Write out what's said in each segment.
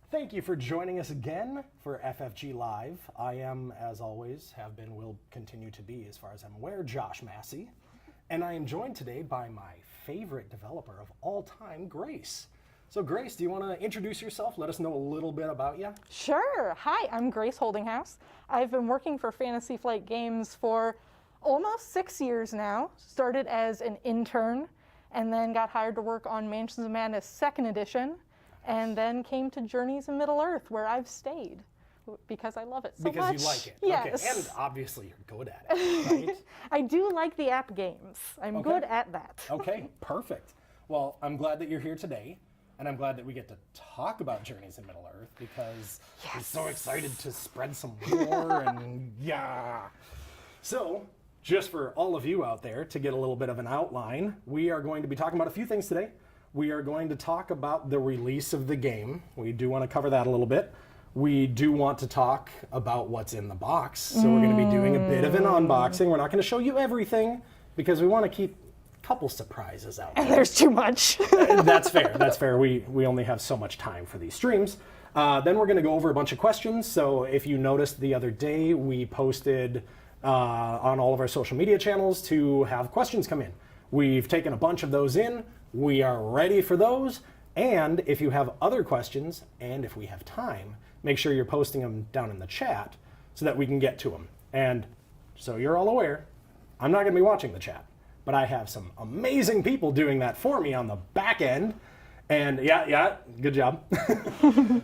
Thank you for joining us again for FFG Live. I am, as always, have been, will continue to be, as far as I'm aware, Josh Massey. And I am joined today by my favorite developer of all time, Grace. So Grace, do you want to introduce yourself? Let us know a little bit about you. Sure. Hi, I'm Grace Holdinghouse. I've been working for Fantasy Flight Games for almost 6 years now. Started as an intern and then got hired to work on Mansions of Madness 2nd edition. And then came to Journeys in Middle-earth, where I've stayed because I love it so much. Because you like it. Yes. Okay. And obviously you're good at it, right? I do like the app games. I'm good at that. Okay, perfect. Well, I'm glad that you're here today, and I'm glad that we get to talk about Journeys in Middle-earth because I'm so excited to spread some lore and yeah. So, just for all of you out there, to get a little bit of an outline, we are going to be talking about a few things today. We are going to talk about the release of the game. We do want to cover that a little bit. We do want to talk about what's in the box. So we're going to be doing a bit of an unboxing. We're not going to show you everything because we want to keep a couple surprises out there. And there's too much. That's fair. That's fair. We only have so much time for these streams. Then we're going to go over a bunch of questions. So if you noticed the other day, we posted on all of our social media channels to have questions come in. We've taken a bunch of those in. We are ready for those, and if you have other questions, and if we have time, make sure you're posting them down in the chat so that we can get to them. And so you're all aware, I'm not going to be watching the chat, but I have some amazing people doing that for me on the back end, and yeah, good job.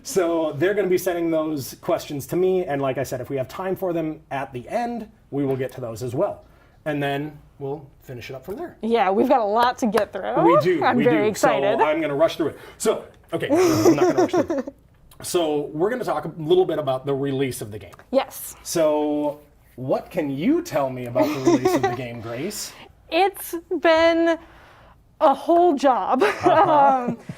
So they're going to be sending those questions to me, and like I said, if we have time for them at the end, we will get to those as well. And then we'll finish it up from there. Yeah, we've got a lot to get through. We do. I'm very excited. So I'm going to rush through it. So, okay, I'm not going to rush through it. So we're going to talk a little bit about the release of the game. Yes. So what can you tell me about the release of the game, Grace? It's been a whole job.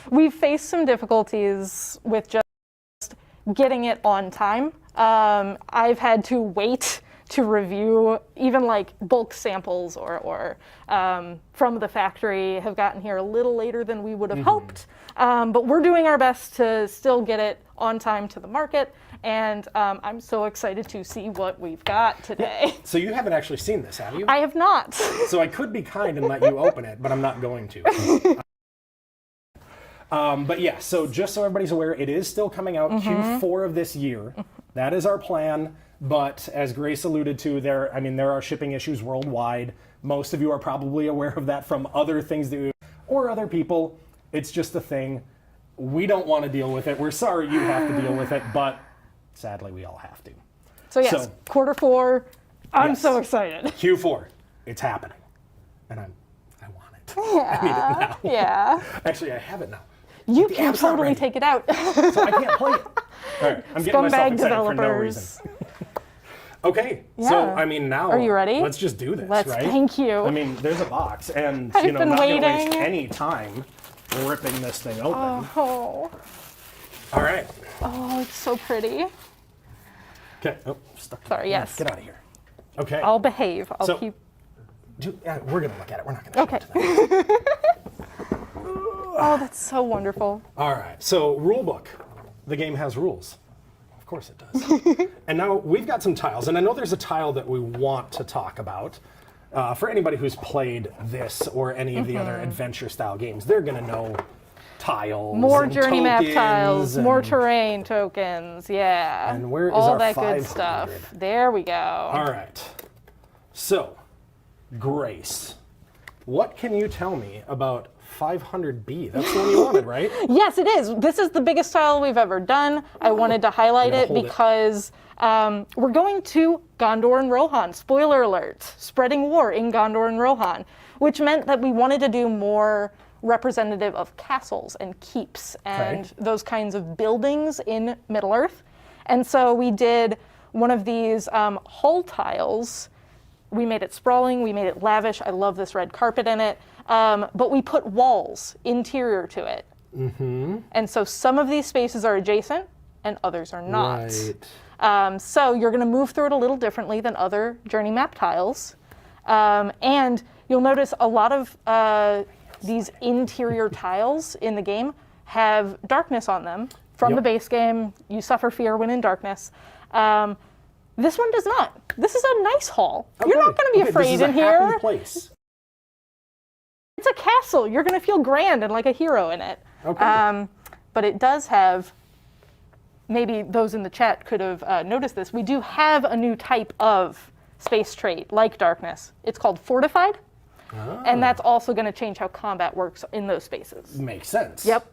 We've faced some difficulties with just getting it on time. I've had to wait to review even like bulk samples or from the factory have gotten here a little later than we would have hoped. But we're doing our best to still get it on time to the market. And I'm so excited to see what we've got today. Yeah. So you haven't actually seen this, have you? I have not. So I could be kind and let you open it, but I'm not going to. But yeah, so just so everybody's aware, it is still coming out Q4 of this year. That is our plan. But as Grace alluded to, there are shipping issues worldwide. Most of you are probably aware of that from other things that or other people. It's just a thing. We don't want to deal with it. We're sorry you have to deal with it, but sadly we all have to. So yes, Q4. I'm so excited. Q4, it's happening, and I want it. Yeah, I need it now. Yeah. Actually, I have it now. You can totally take it out. So I can't play it. All right, I'm getting myself excited for no reason. Okay, so now are you ready? Let's just do this, right? Thank you. I mean, there's a box, and I've not been going to waiting. waste any time ripping this thing open. Oh. All right. Oh, it's so pretty. Okay. Oh, stuck. Sorry. Yes. Get out of here. Okay. I'll behave. I'll keep. We're gonna look at it. We're not gonna. Okay. Oh, that's so wonderful. All right. So rule book. The game has rules. Of course it does. And now we've got some tiles, and I know there's a tile that we want to talk about. For anybody who's played this or any of the other adventure-style games, they're going to know tiles, more journey map tokens, tiles, more terrain tokens, yeah. And where is all our that 500? good stuff. There we go. All right. So, Grace, what can you tell me about 500B? That's the one you wanted, right? Yes, it is. This is the biggest tile we've ever done. I wanted to highlight it because we're going to Gondor and Rohan. Spoiler alert, spreading war in Gondor and Rohan, which meant that we wanted to do more representative of castles and keeps and those kinds of buildings in Middle-earth. And so we did one of these hull tiles. We made it sprawling, we made it lavish. I love this red carpet in it. But we put walls interior to it. And so some of these spaces are adjacent and others are not. Right. So you're going to move through it a little differently than other journey map tiles. And you'll notice a lot of these interior tiles in the game have darkness on them from the base game. You suffer fear when in darkness. This one does not. This is a nice hall. Okay. You're not going to be afraid this is in a here. happy place. It's a castle. You're going to feel grand and like a hero in it. Okay. But it does have, maybe those in the chat could have noticed this, we do have a new type of space trait like darkness. It's called fortified. And that's also going to change how combat works in those spaces. Makes sense. Yep.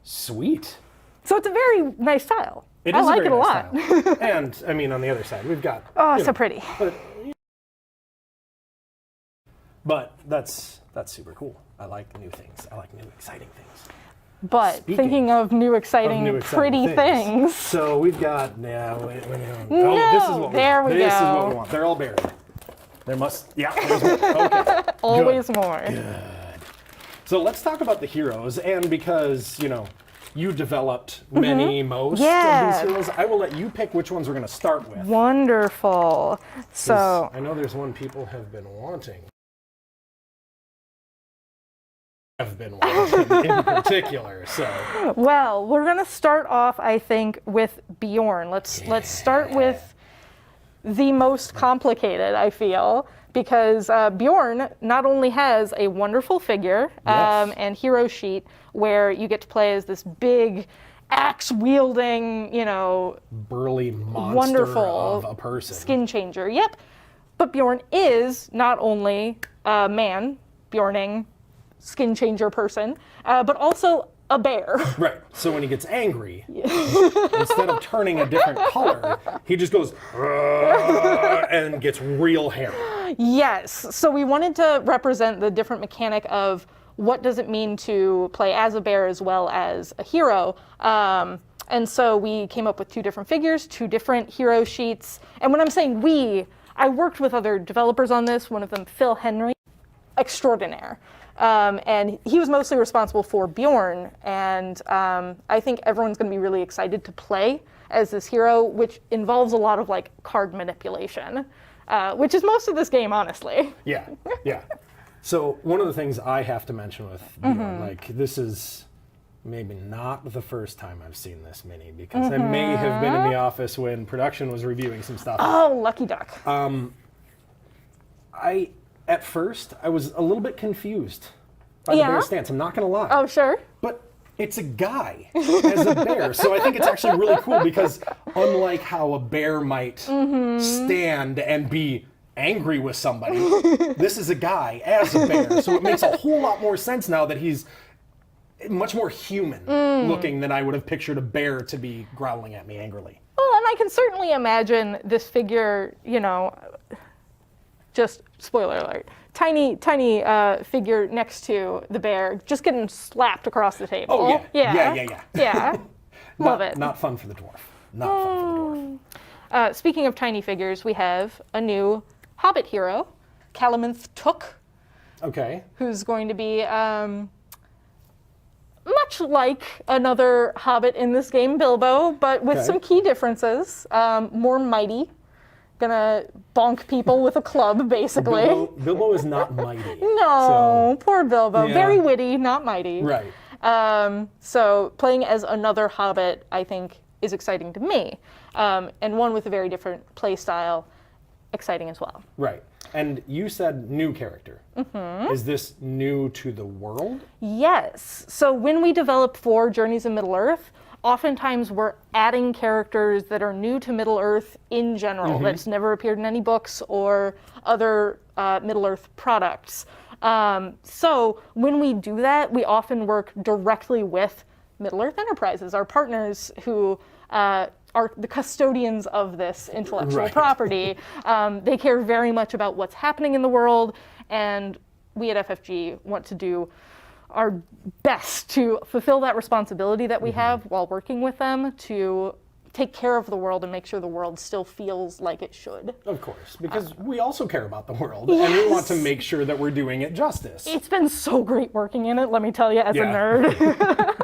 Sweet. So it's a very nice style. It I is like a very it a nice lot. style. And, I mean, on the other side, we've got... Oh, so pretty. But that's super cool. I like new things. I like new, exciting things. But Speaking thinking of new, exciting, pretty things. So we've got... No, this is what there we This is go. what we want. They're all buried. There must... Yeah, there's one. Okay. Always Good. more. Good. So let's talk about the heroes. And because, you developed most of these heroes, I will let you pick which ones we're going to start with. Wonderful. So I know there's one people have been wanting. In particular, so. well, we're gonna start off, I think, with Bjorn. Let's start with the most complicated, I feel, because Bjorn not only has a wonderful figure and hero sheet where you get to play as this big axe-wielding, burly monster wonderful of a person. Skin changer. Yep. But Bjorn is not only a man, Bjorning, skin changer person, but also a bear. Right. So when he gets angry, instead of turning a different color, he just goes and gets real hairy. Yes. So we wanted to represent the different mechanic of what does it mean to play as a bear as well as a hero. And so we came up with two different figures, two different hero sheets. And when I'm saying we, I worked with other developers on this, one of them, Phil Henry, extraordinaire. And he was mostly responsible for Bjorn, and I think everyone's going to be really excited to play as this hero, which involves a lot of card manipulation, which is most of this game, honestly. Yeah, yeah. So one of the things I have to mention with Bjorn, this is maybe not the first time I've seen this mini, because I may have been in the office when production was reviewing some stuff. Oh, lucky duck. At first, I was a little bit confused by the bear stance. I'm not going to lie. Oh, sure. But it's a guy as a bear. So I think it's actually really cool because unlike how a bear might stand and be angry with somebody, this is a guy as a bear. So it makes a whole lot more sense now that he's much more human looking than I would have pictured a bear to be growling at me angrily. Well, and I can certainly imagine this figure, just spoiler alert, tiny figure next to the bear, just getting slapped across the table. Oh, yeah. Yeah. Love it. Not fun for the dwarf. Not fun for the dwarf. Speaking of tiny figures, we have a new Hobbit hero, Calaminth Took, Okay. who's going to be much like another Hobbit in this game, Bilbo, but with some key differences. More mighty. Gonna bonk people with a club, basically. Bilbo is not mighty. No, poor Bilbo. Yeah. Very witty, not mighty. Right. So playing as another Hobbit, I think, is exciting to me. And one with a very different play style, exciting as well. Right. And you said new character. Is this new to the world? Yes. So when we develop for Journeys in Middle-earth, oftentimes we're adding characters that are new to Middle-earth in general, that's never appeared in any books or other Middle-earth products. So when we do that, we often work directly with Middle-earth Enterprises, our partners who are the custodians of this intellectual property. They care very much about what's happening in the world, and we at FFG want to do our best to fulfill that responsibility that we have while working with them to take care of the world and make sure the world still feels like it should. Of course, because we also care about the world, and we want to make sure that we're doing it justice. It's been so great working in it, let me tell you, as a nerd.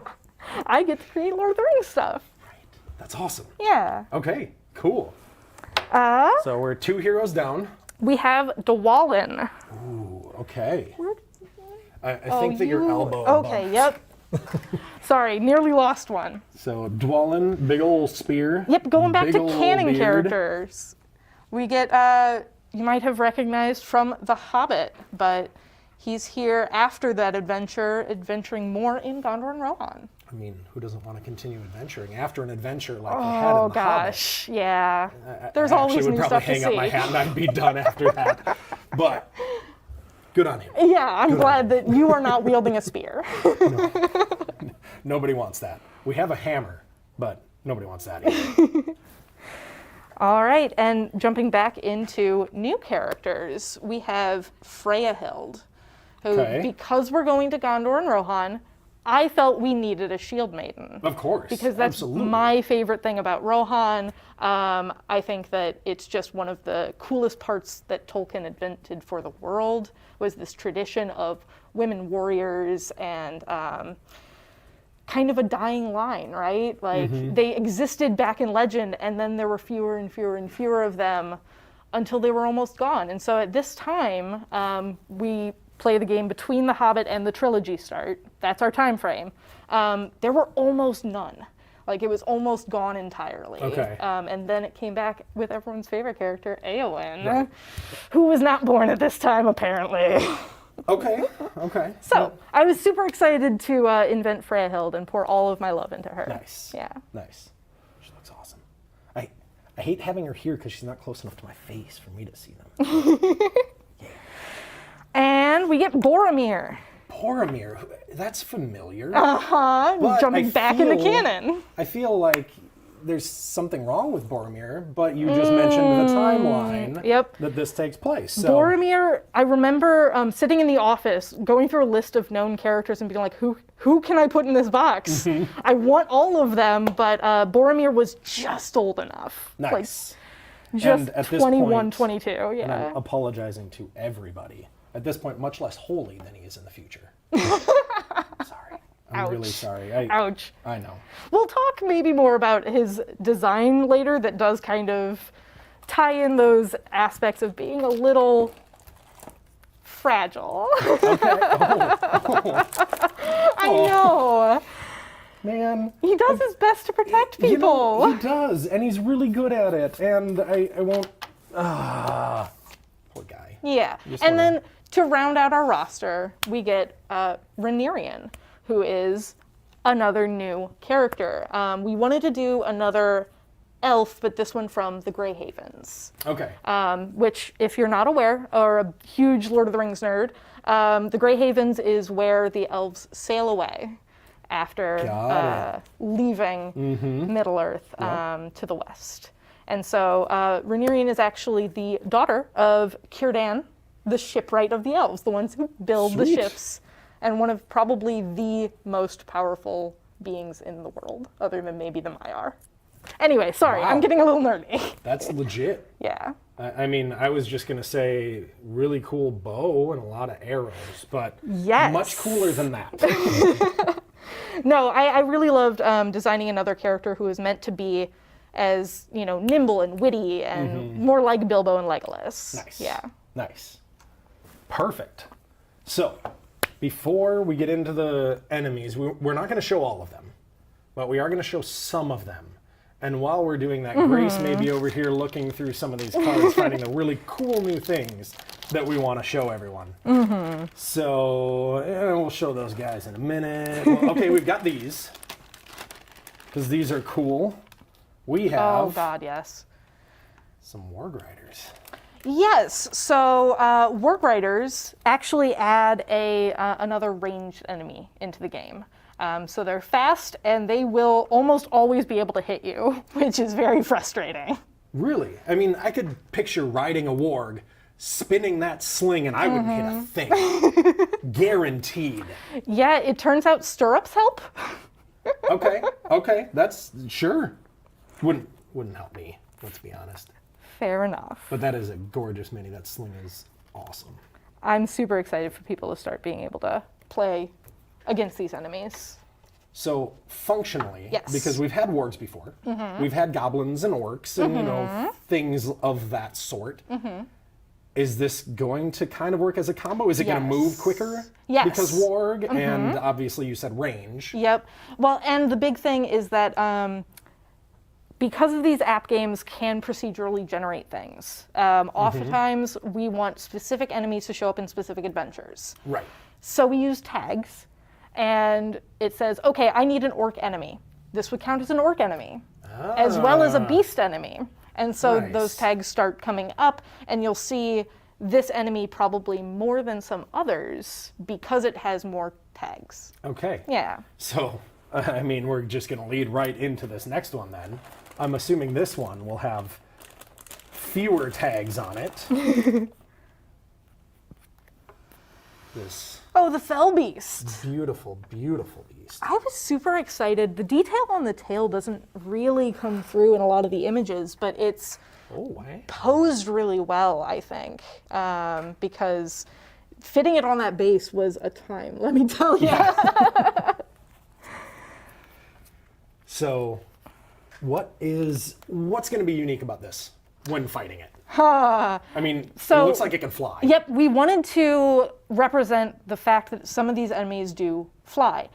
I get to create Lord of the Rings stuff. Right. That's awesome. Yeah. Okay, cool. So we're 2 heroes down. We have Dwalin. Ooh, okay. I think that your elbow Okay, bumped. yep. Sorry, nearly lost one. So Dwalin, big old spear. Yep, going back big to ol' canon beard. characters. We get, you might have recognized from The Hobbit, but he's here after that adventure, adventuring more in Gondor and Rohan. I mean, who doesn't want to continue adventuring after an adventure like they had in The Oh gosh, yeah. Hobbit? There's I always actually new would probably stuff to hang up my see. hat and I'd be done after that. But good on him. Yeah, I'm glad that you are not wielding a spear. Nobody wants that. We have a hammer, but nobody wants that either. All right, and jumping back into new characters, we have Freyahild, who, Okay. because we're going to Gondor and Rohan, I felt we needed a shield maiden. Of course. Because that's absolutely. my favorite thing about Rohan. I think that it's just one of the coolest parts that Tolkien invented for the world, was this tradition of women warriors and kind of a dying line, right? Like, they existed back in legend, and then there were fewer and fewer and fewer of them until they were almost gone. And so at this time, we play the game between The Hobbit and the trilogy start. That's our time frame. There were almost none. Like, it was almost gone entirely. Okay. And then it came back with everyone's favorite character, Éowyn, who was not born at this time, apparently. Okay. So I was super excited to invent Freyahild and pour all of my love into her. Nice. Yeah. Nice. She looks awesome. I hate having her here because she's not close enough to my face for me to see them. And we get Boromir. Boromir, that's familiar. Jumping I back into feel- canon. I feel like there's something wrong with Boromir, but you just mentioned the timeline Yep. that this takes place. So Boromir, I remember sitting in the office, going through a list of known characters and being like, who can I put in this box? I want all of them, but Boromir was just old enough. nice. Like, just And at this 21, point, 22, And yeah. I'm apologizing to everybody. At this point, much less holy than he is in the future. Sorry. I'm really Ouch. sorry. Ouch. I know. We'll talk maybe more about his design later that does kind of tie in those aspects of being a little fragile. I know. Man. He does his best to protect people. You know, he does, and he's really good at it. And I won't. Poor guy. Yeah. Just And wanna- then to round out our roster, we get Renerian, who is another new character. We wanted to do another elf, but this one from the Grey Havens. Okay. Which, if you're not aware, or a huge Lord of the Rings nerd, the Grey Havens is where the elves sail away after Got leaving Middle-earth to the west. And so Renerian is actually the daughter of Círdan, the shipwright of the elves, the ones who build the Sweet. ships, and one of probably the most powerful beings in the world, other than maybe the Maiar. Anyway, sorry, Wow. I'm getting a little nerdy. That's legit. Yeah. I mean, I was just going to say really cool bow and a lot of arrows, but Yes. much cooler than that. No, I really loved designing another character who is meant to be as, nimble and witty and more like Bilbo and Legolas. Nice. Yeah. Nice. Perfect. So, before we get into the enemies, we're not going to show all of them, but we are going to show some of them. And while we're doing that, Grace may be over here looking through some of these cards, finding the really cool new things that we want to show everyone. So, we'll show those guys in a minute. Well, okay, we've got these, because these are cool. We have Oh, God, yes. some Warg Riders. Yes, so Warg Riders actually add another ranged enemy into the game. So they're fast, and they will almost always be able to hit you, which is very frustrating. Really? I mean, I could picture riding a warg, spinning that sling, and I wouldn't hit a thing. Guaranteed. Yeah, it turns out stirrups help. Okay, that's sure. Wouldn't help me, let's be honest. Fair enough. But that is a gorgeous mini. That sling is awesome. I'm super excited for people to start being able to play against these enemies. So functionally, Yes. because we've had wargs before, we've had goblins and orcs and things of that sort. is this going to kind of work as a combo? Is it going to move quicker? Yes. Because warg, and obviously you said range. Yep. Well, and the big thing is that because of these app games can procedurally generate things, oftentimes we want specific enemies to show up in specific adventures. Right. So we use tags, and it says, okay, I need an orc enemy. This would count as an orc enemy, as well as a beast enemy. And so those tags start coming up, and you'll see this enemy probably more than some others because it has more tags. Okay. Yeah. So, I mean, we're just going to lead right into this next one then. I'm assuming this one will have fewer tags on it. This Oh, the Fel Beast. beautiful, beautiful beast. I was super excited. The detail on the tail doesn't really come through in a lot of the images, but it's posed really well, I think, because fitting it on that base was a time, let me tell you. Yeah. So, what's going to be unique about this when fighting it? I mean, it looks like it can fly. Yep, we wanted to represent the fact that some of these enemies do fly.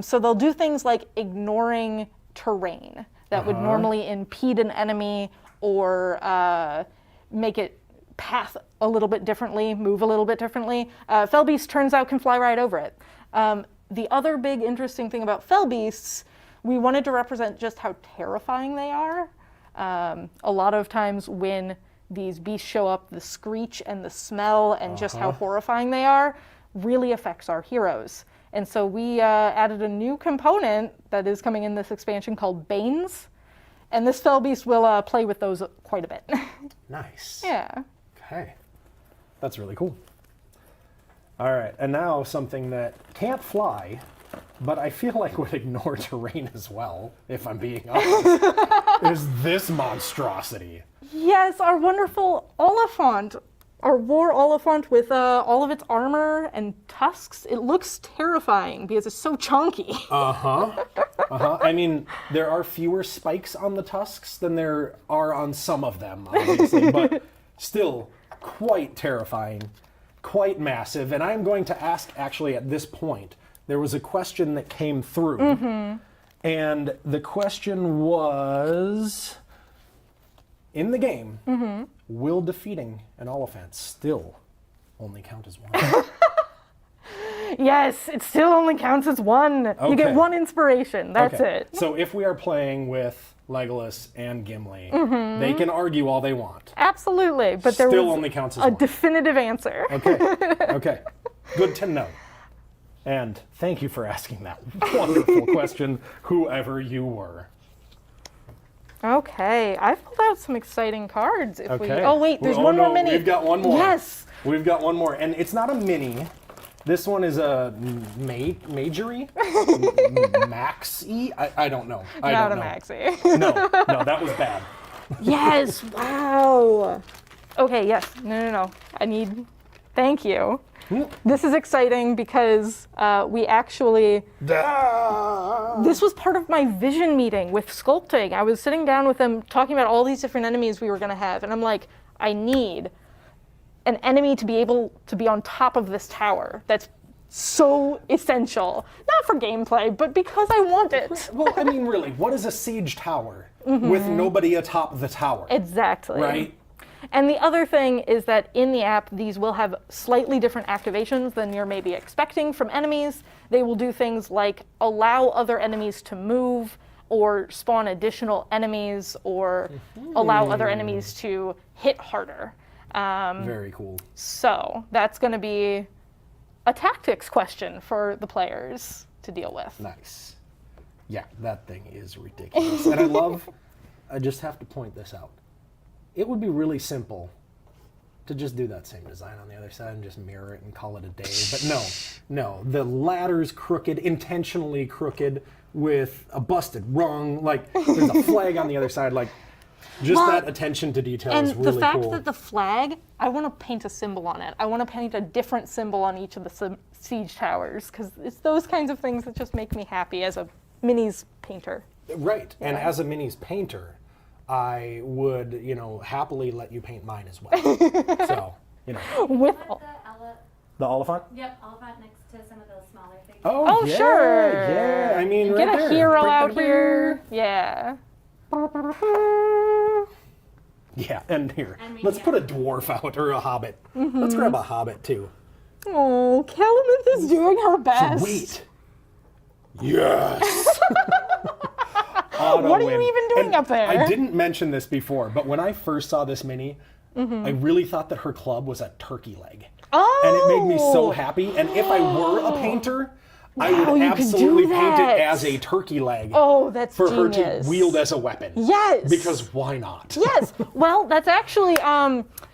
So they'll do things like ignoring terrain that would normally impede an enemy or make it path a little bit differently, move a little bit differently. Fel Beast, turns out, can fly right over it. The other big interesting thing about Fel Beasts, we wanted to represent just how terrifying they are. A lot of times when these beasts show up, the screech and the smell and just how horrifying they are really affects our heroes. And so we added a new component that is coming in this expansion called Banes. And this Fel Beast will play with those quite a bit. Nice. Yeah. Okay. That's really cool. All right, and now something that can't fly, but I feel like would ignore terrain as well, if I'm being honest, is this monstrosity. Yes, our wonderful Oliphant, our war Oliphant with all of its armor and tusks. It looks terrifying because it's so chunky. I mean, there are fewer spikes on the tusks than there are on some of them, obviously, but still quite terrifying, quite massive. And I'm going to ask, actually, at this point, there was a question that came through, and the question was, in the game, will defeating an Oliphant still only count as one? Yes, it still only counts as one. Okay. You get one inspiration, that's it. So if we are playing with Legolas and Gimli, they can argue all they want. Absolutely, but there Still was only counts as a one. definitive answer. Okay. Good to know. And thank you for asking that wonderful question, whoever you were. Okay, I've pulled out some exciting cards. If we, Okay. oh wait, there's one more mini. We've got one more. Yes. We've got one more, and it's not a mini. This one is a majory? Maxi? I don't know. Not a maxi. No, that was bad. Yes, wow. Okay, yes, no. Thank you. This is exciting because we actually, this was part of my vision meeting with sculpting. I was sitting down with them talking about all these different enemies we were gonna have, and I'm like, I need an enemy to be able to be on top of this tower. That's so essential. Not for gameplay, but because I want it. Well, I mean, really, what is a siege tower with nobody atop the tower? Exactly. Right? And the other thing is that in the app, these will have slightly different activations than you're maybe expecting from enemies. They will do things like allow other enemies to move, or spawn additional enemies, or allow other enemies to hit harder. Very cool. So that's going to be a tactics question for the players to deal with. Nice. Yeah, that thing is ridiculous. And I just have to point this out. It would be really simple to just do that same design on the other side and just mirror it and call it a day. But no. The ladder's crooked, intentionally crooked, with a busted rung. Like, there's a flag on the other side. Like, just that attention to detail is really cool. And the fact that the flag, I want to paint a symbol on it. I want to paint a different symbol on each of the siege towers, because it's those kinds of things that just make me happy as a minis painter. Right. Yeah. And as a minis painter, I would, happily let you paint mine as well. So, you know. With The Oliphant? Yep, Oliphant next to some of those smaller figures. Oh, yeah, sure. Yeah, I mean, Get right a there. hero out here. Yeah. Yeah, and here, I mean, let's yeah. put a dwarf out, or a hobbit. Let's grab a hobbit, too. Oh, Calaminth is doing her best. Sweet. Yes! What are you even doing up there? I didn't mention this before, but when I first saw this mini, I really thought that her club was a turkey leg. Oh! And it made me so happy. And if I were a painter, I would you could absolutely do paint that. it as a turkey leg. Oh, that's for genius. her to wield as a weapon. Yes. Because why not? Yes. Well, that's actually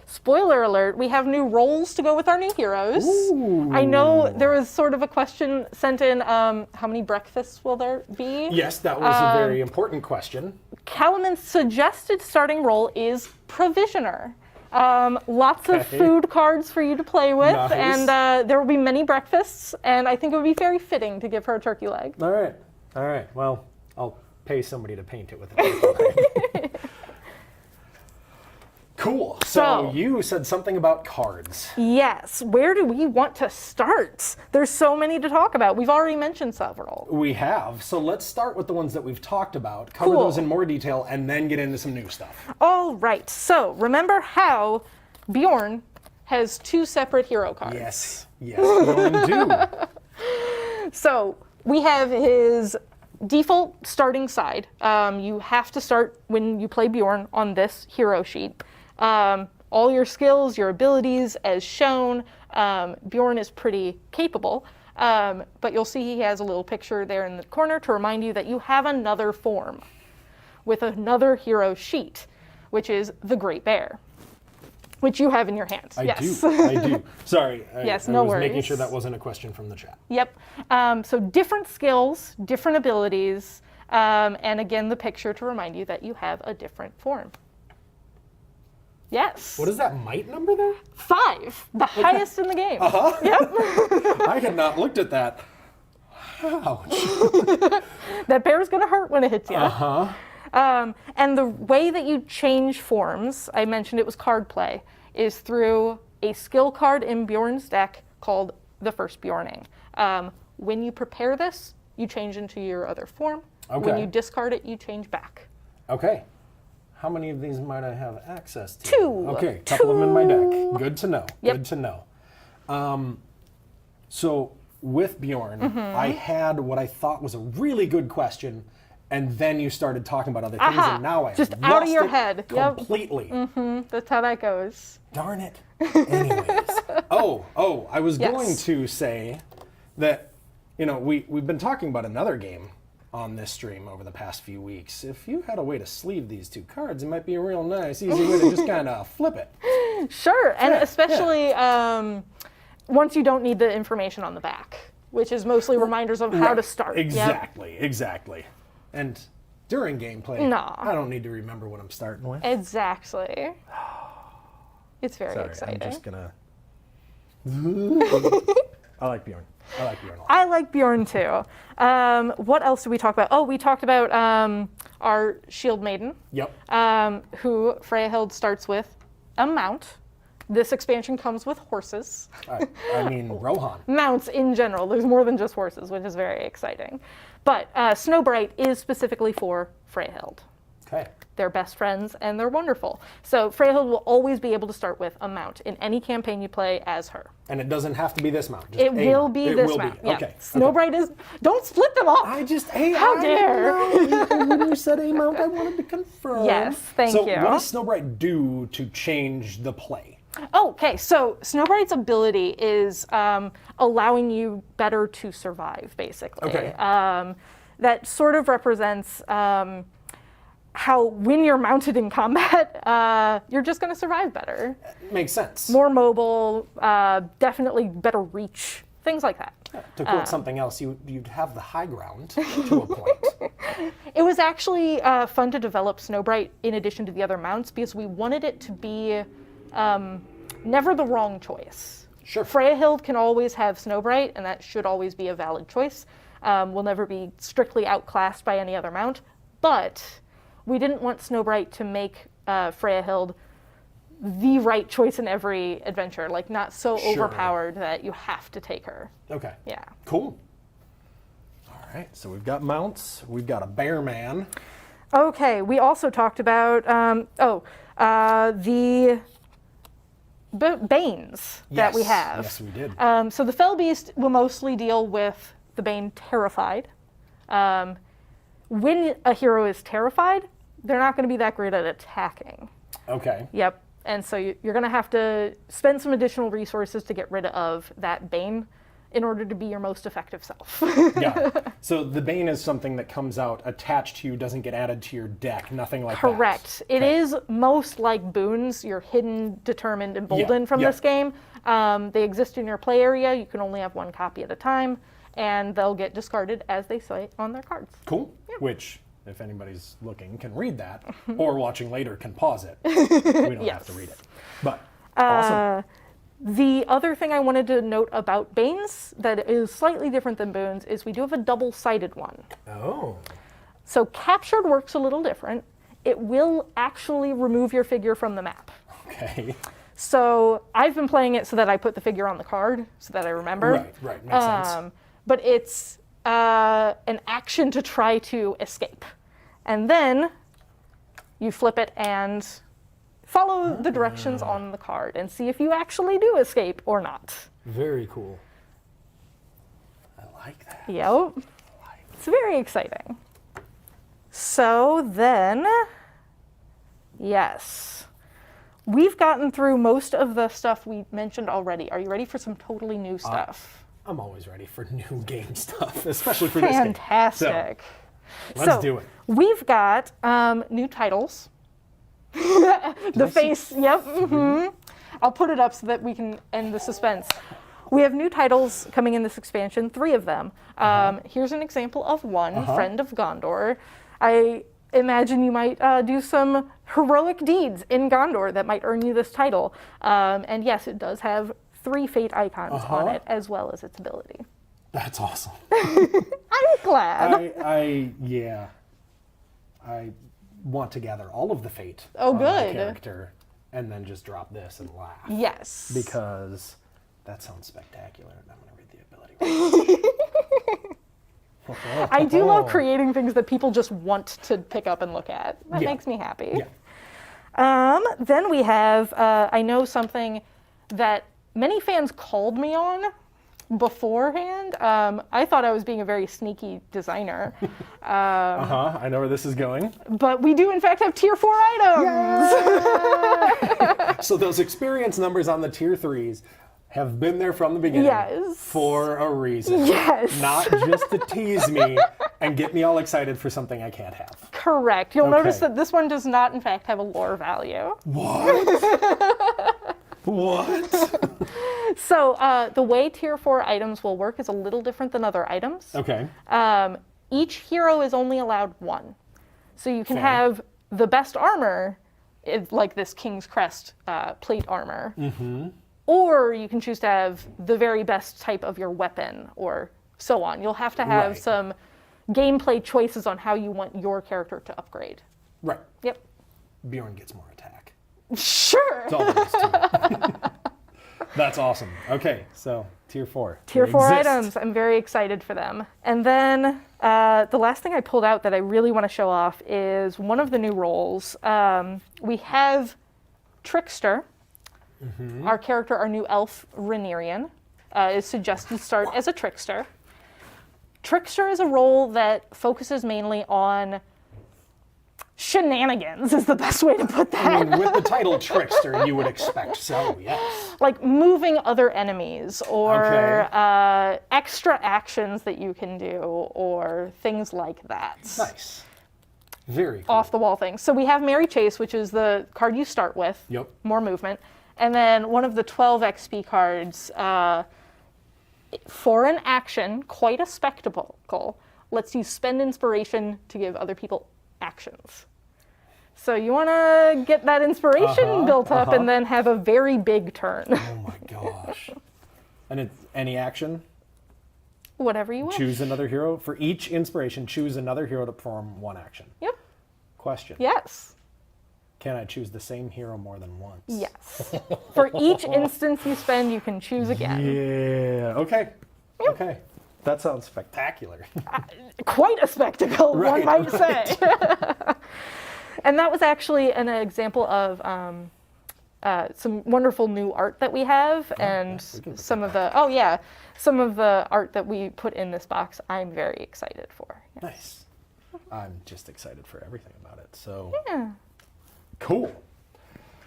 spoiler alert. We have new roles to go with our new heroes. Ooh. I know there was sort of a question sent in. How many breakfasts will there be? Yes, that was a very important question. Calaminth's suggested starting role is provisioner. Lots of Okay. food cards for you to play with, Nice. and there will be many breakfasts, and I think it would be very fitting to give her a turkey leg. All right. All right. Well, I'll pay somebody to paint it with a turkey leg. Cool. So you said something about cards. Yes, where do we want to start? There's so many to talk about. We've already mentioned several. We have. So let's start with the ones that we've talked about, cover Cool. those in more detail, and then get into some new stuff. All right, so remember how Bjorn has 2 separate hero cards. Yes. Yes, we do. So we have his default starting side. You have to start when you play Bjorn on this hero sheet. All your skills, your abilities as shown. Bjorn is pretty capable, but you'll see he has a little picture there in the corner to remind you that you have another form with another hero sheet, which is the Great Bear, which you have in your hands. I Yes. do. I do. Sorry. Yes, I no was making worries. sure that wasn't a question from the chat. Yep. So different skills, different abilities, and again, the picture to remind you that you have a different form. Yes. What is that might number there? 5, the highest in the game. Uh-huh. Yep. I had not looked at that. Ouch. That bear's gonna hurt when it hits you. Uh-huh. And the way that you change forms, I mentioned it was card play, is through a skill card in Bjorn's deck called the First Bjorning. When you prepare this, you change into your other form. When Okay. you discard it, you change back. Okay. How many of these might I have access to? 2. Okay, a couple of them in my 2. deck. Good to know. Yep. Good to know. So with Bjorn, I had what I thought was a really good question, and then you started talking about other things, Aha, and now I just lost out of your it head. Yep. completely. That's how that goes. Darn it. Anyways. I was Yes. going to say that, we've been talking about another game on this stream over the past few weeks. If you had a way to sleeve these 2 cards, it might be a real nice, easy way to just kind of flip it. Sure, and Yeah, especially once you don't need the information on the back, which is mostly reminders of how to start. Yep. Exactly. And during gameplay, No. I don't need to remember what I'm starting with. Exactly. It's very Sorry, exciting. I'm just gonna... I like Bjorn. I like Bjorn a lot. I like Bjorn too. What else did we talk about? Oh, we talked about our Shield Maiden, Yep. who Freyahild starts with a mount. This expansion comes with horses. I mean, Rohan. Mounts in general. There's more than just horses, which is very exciting. But Snowbright is specifically for Freyahild. Okay. They're best friends and they're wonderful. So Freyahild will always be able to start with a mount in any campaign you play as her. And it doesn't have to be this mount. Just It a will mount. be It this will mount. Be. Yeah. Okay. Snowbright is. Don't split them up. How dare. When you said a mount, I wanted to confirm. Yes, thank so you. what does Snowbright do to change the play? Okay, so Snowbright's ability is allowing you better to survive, basically. Okay. That sort of represents how when you're mounted in combat, you're just going to survive better. Makes sense. More mobile, definitely better reach, things like that. To quote something else, you'd have the high ground to a point. It was actually fun to develop Snowbright in addition to the other mounts because we wanted it to be never the wrong choice. Sure. Freyahild can always have Snowbright, and that should always be a valid choice. Will never be strictly outclassed by any other mount, but we didn't want Snowbright to make Freyahild the right choice in every adventure, like not so Sure. overpowered that you have to take her. Okay. Yeah. Cool. All right, so we've got mounts. We've got a bear man. Okay, we also talked about, the Banes that we have. Yes, we did. So the Fel Beast will mostly deal with the Bane terrified. When a hero is terrified, they're not going to be that great at attacking. Okay. Yep. And so you're going to have to spend some additional resources to get rid of that Bane in order to be your most effective self. Yeah. So the Bane is something that comes out attached to you, doesn't get added to your deck, nothing like that. Correct. It Okay. is most like boons. You're hidden, determined, emboldened from yeah. this game. They exist in your play area. You can only have one copy at a time, and they'll get discarded as they say on their cards. Cool. Which, if anybody's looking, can read that, or watching later can pause it. We don't have to read it. But awesome. The other thing I wanted to note about Banes that is slightly different than boons is we do have a double-sided one. Oh. So captured works a little different. It will actually remove your figure from the map. Okay. So I've been playing it so that I put the figure on the card so that I remember. Right. Makes sense. But it's an action to try to escape. And then you flip it and follow the directions on the card and see if you actually do escape or not. Very cool. I like that. Yep. It's very exciting. So then, yes. We've gotten through most of the stuff we mentioned already. Are you ready for some totally new stuff? I'm always ready for new game stuff, especially for this game. Fantastic. Let's do it. We've got new titles. The face, yep. I'll put it up so that we can end the suspense. We have new titles coming in this expansion, 3 of them. Here's an example of one, Friend of Gondor. I imagine you might do some heroic deeds in Gondor that might earn you this title. And yes, it does have 3 fate icons on it, as well as its ability. That's awesome. I'm glad. I want to gather all of the fate Oh, on my good. character and then just drop this and laugh. Yes. Because that sounds spectacular, and I'm going to read the ability. I do love creating things that people just want to pick up and look at. That Yeah. makes me happy. Yeah. Then we have, I know something that many fans called me on beforehand. I thought I was being a very sneaky designer. I know where this is going. But we do in fact have tier 4 items. So those experience numbers on the tier 3s have been there from the beginning. Yes. For a reason. Yes. Not just to tease me and get me all excited for something I can't have. Correct. You'll Okay. notice that this one does not in fact have a lore value. What? What? So the way tier 4 items will work is a little different than other items. Okay. Each hero is only allowed 1. So you can Fair. have the best armor, like this King's Crest plate armor. Or you can choose to have the very best type of your weapon, or so on. You'll have to have Right. some gameplay choices on how you want your character to upgrade. Right. Yep. Bjorn gets more attack. Sure. That's all there is to it. That's awesome. Okay, so tier 4. Tier They 4 exist. items. I'm very excited for them. And then the last thing I pulled out that I really want to show off is one of the new roles. We have Trickster. Our character, our new elf, Renerian, is suggested to start as a Trickster. Trickster is a role that focuses mainly on shenanigans, is the best way to put that. I mean, with the title Trickster, you would expect so, yes. Like moving other enemies, or Okay. extra actions that you can do, or things like that. Nice. Very cool. Off the wall things. So we have Mary Chase, which is the card you start with. Yep. More movement. And then one of the 12 XP cards, for an action, quite a spectacle, lets you spend inspiration to give other people actions. So you want to get that inspiration built up and then have a very big turn. Oh my gosh. And it's any action? Whatever you want. Choose another hero. For each inspiration, choose another hero to perform one action. Yep. Question. Yes. Can I choose the same hero more than once? Yes. For each instance you spend, you can choose again. Yeah. Okay. Okay. That sounds spectacular. Quite a spectacle, Right, one might say. And that was actually an example of some wonderful new art that we have, and some of the art that we put in this box. I'm very excited for. Yes. Nice. I'm just excited for everything about it. So Yeah. cool.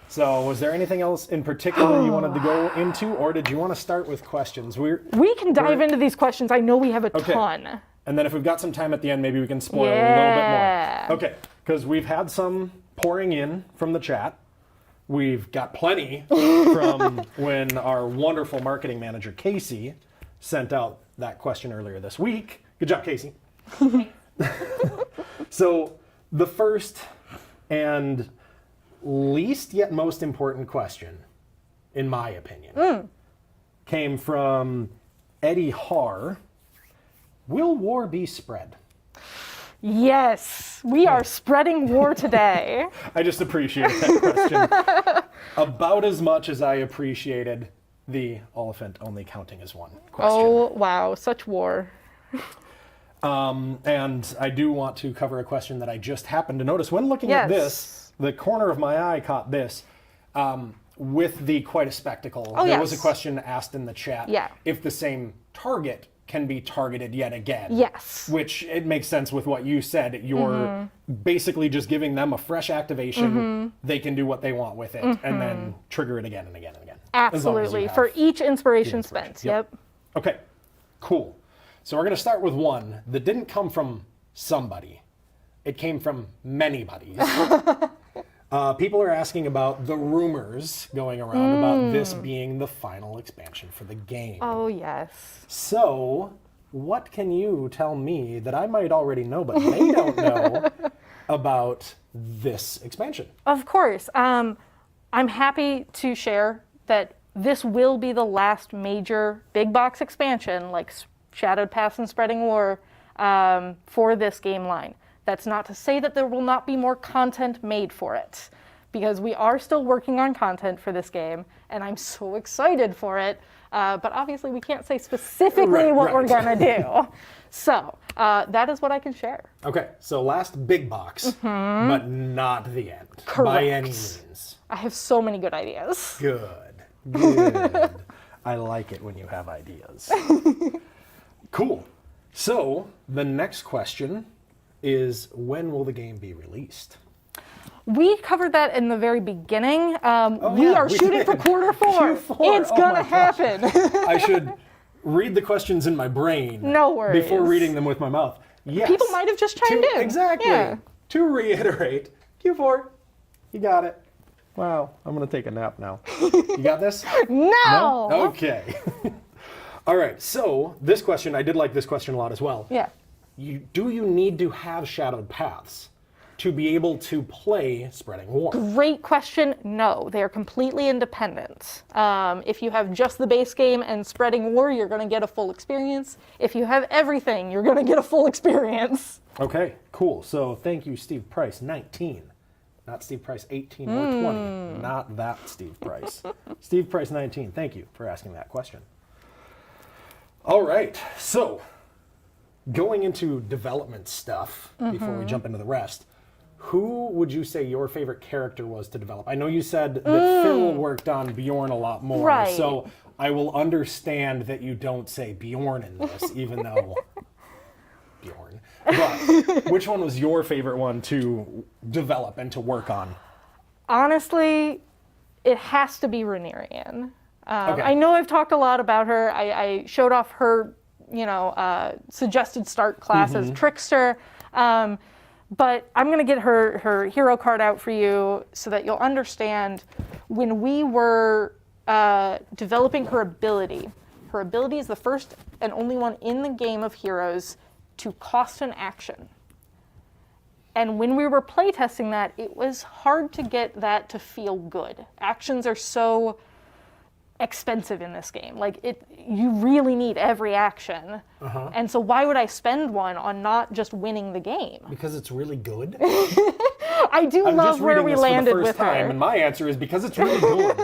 So was there anything else in particular you wanted to go into, or did you want to start with questions? We can dive into these questions. I know we have a ton. And then if we've got some time at the end, maybe we can spoil a Yeah. little bit more. Okay, because we've had some pouring in from the chat. We've got plenty from when our wonderful marketing manager, Casey, sent out that question earlier this week. Good job, Casey. So the first and least yet most important question, in my opinion, came from Eddie Har. Will war be spread? Yes, we are spreading war today. I just appreciate that question about as much as I appreciated the elephant only counting as one question. Oh, wow, such war. And I do want to cover a question that I just happened to notice when looking at this. The corner of my eye caught this. With the quite a spectacle, there was a question asked in the chat if the same target can be targeted yet again. Yes. Which it makes sense with what you said. You're basically just giving them a fresh activation. They can do what they want with it and then trigger it again and again and again. Absolutely. For each inspiration spent. Yep. Okay, cool. So we're going to start with one that didn't come from somebody. It came from many buddies. People are asking about the rumors going around about this being the final expansion for the game. Oh, yes. So, what can you tell me that I might already know, but they don't know about this expansion? Of course. I'm happy to share that this will be the last major big box expansion, like Shadowed Paths and Spreading War, for this game line. That's not to say that there will not be more content made for it, because we are still working on content for this game, and I'm so excited for it. But obviously, we can't say specifically what we're gonna do. So that is what I can share. Okay, so last big box, but not the end Correct. by any means. I have so many good ideas. Good, good. I like it when you have ideas. Cool. So the next question is, when will the game be released? We covered that in the very beginning. We are shooting for quarter four. Q4. It's gonna happen. I should read the questions in my brain. No worries. Before reading them with my mouth. Yes. People might have just chimed in. Exactly. Yeah. To reiterate, Q4. You got it. Wow, I'm gonna take a nap now. You got this? No. Okay. All right. So this question, I did like this question a lot as well. Yeah. Do you need to have Shadowed Paths to be able to play Spreading War? Great question. No, they are completely independent. If you have just the base game and Spreading War, you're going to get a full experience. If you have everything, you're going to get a full experience. Okay, cool. So thank you, Steve Price, 19. Not Steve Price, 18 or 20. Not that Steve Price. Steve Price, 19. Thank you for asking that question. All right, so going into development stuff before we jump into the rest, who would you say your favorite character was to develop? I know you said that Phil worked on Bjorn a lot more, Right. so I will understand that you don't say Bjorn in this, even though Bjorn. But which one was your favorite one to develop and to work on? Honestly, it has to be Renerian. Okay. I know I've talked a lot about her. I showed off her, suggested start class as Trickster. But I'm going to get her hero card out for you so that you'll understand when we were developing her ability is the first and only one in the game of heroes to cost an action. And when we were playtesting that, it was hard to get that to feel good. Actions are so expensive in this game. You really need every action. And so why would I spend one on not just winning the game? Because it's really good? I do I'm love just where reading we this for the landed first with time, her. and my answer is because it's really good.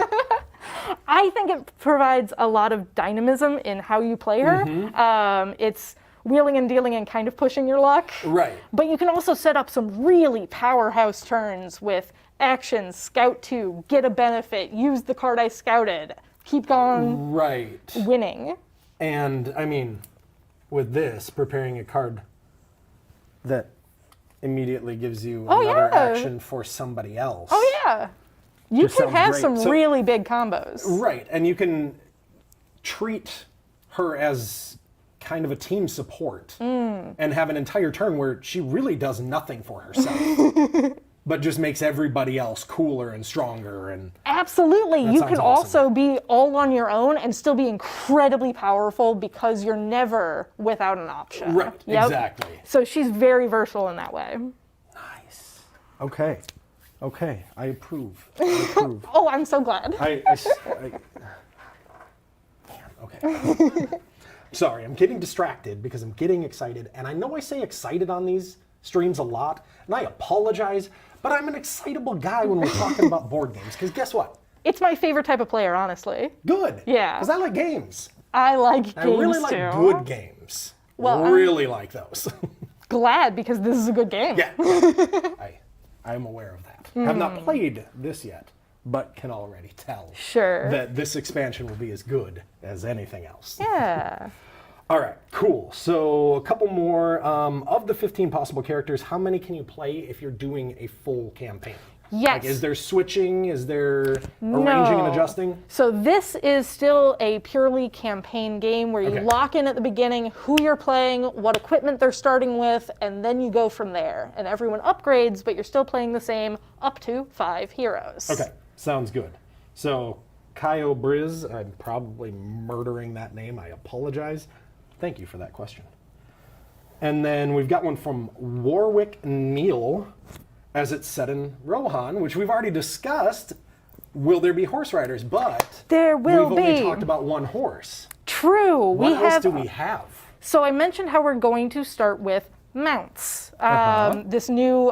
I think it provides a lot of dynamism in how you play her. It's wheeling and dealing and kind of pushing your luck. Right. But you can also set up some really powerhouse turns with actions, scout 2, get a benefit, use the card I scouted, keep going Right. winning. And, I mean, with this, preparing a card that immediately gives you another yeah. action for somebody else. Oh yeah. You Just can sounds have great. some So- really big combos. Right, and you can treat her as kind of a team support and have an entire turn where she really does nothing for herself, but just makes everybody else cooler and stronger. And Absolutely. You sounds can awesome. also be all on your own and still be incredibly powerful because you're never without an option. right, Yep. exactly. So she's very versatile in that way. Nice. Okay, I approve. I approve. Oh, I'm so glad. Okay. Sorry, I'm getting distracted because I'm getting excited, and I know I say excited on these streams a lot, and I apologize, but I'm an excitable guy when we're talking about board games, because guess what? It's my favorite type of player, honestly. Good. Yeah. Because I like games. I like games I really like too. good games. Well, really like those. Glad because this is a good game. Yeah. I'm aware of that. Have not played this yet, but can already tell Sure. that this expansion will be as good as anything else. Yeah. All right, cool. So a couple more. Of the 15 possible characters, how many can you play if you're doing a full campaign? Yes. Like, is there switching? Is there arranging and No. adjusting? So this is still a purely campaign game where you Okay. lock in at the beginning who you're playing, what equipment they're starting with, and then you go from there. And everyone upgrades, but you're still playing the same up to 5 heroes. Okay, sounds good. So, Kaio Briz, I'm probably murdering that name. I apologize. Thank you for that question. And then we've got one from Warwick Neal, as it's set in Rohan, which we've already discussed. Will there be horse riders? But There will we've only be. talked about one horse. True. What else do we have? So I mentioned how we're going to start with mounts. This new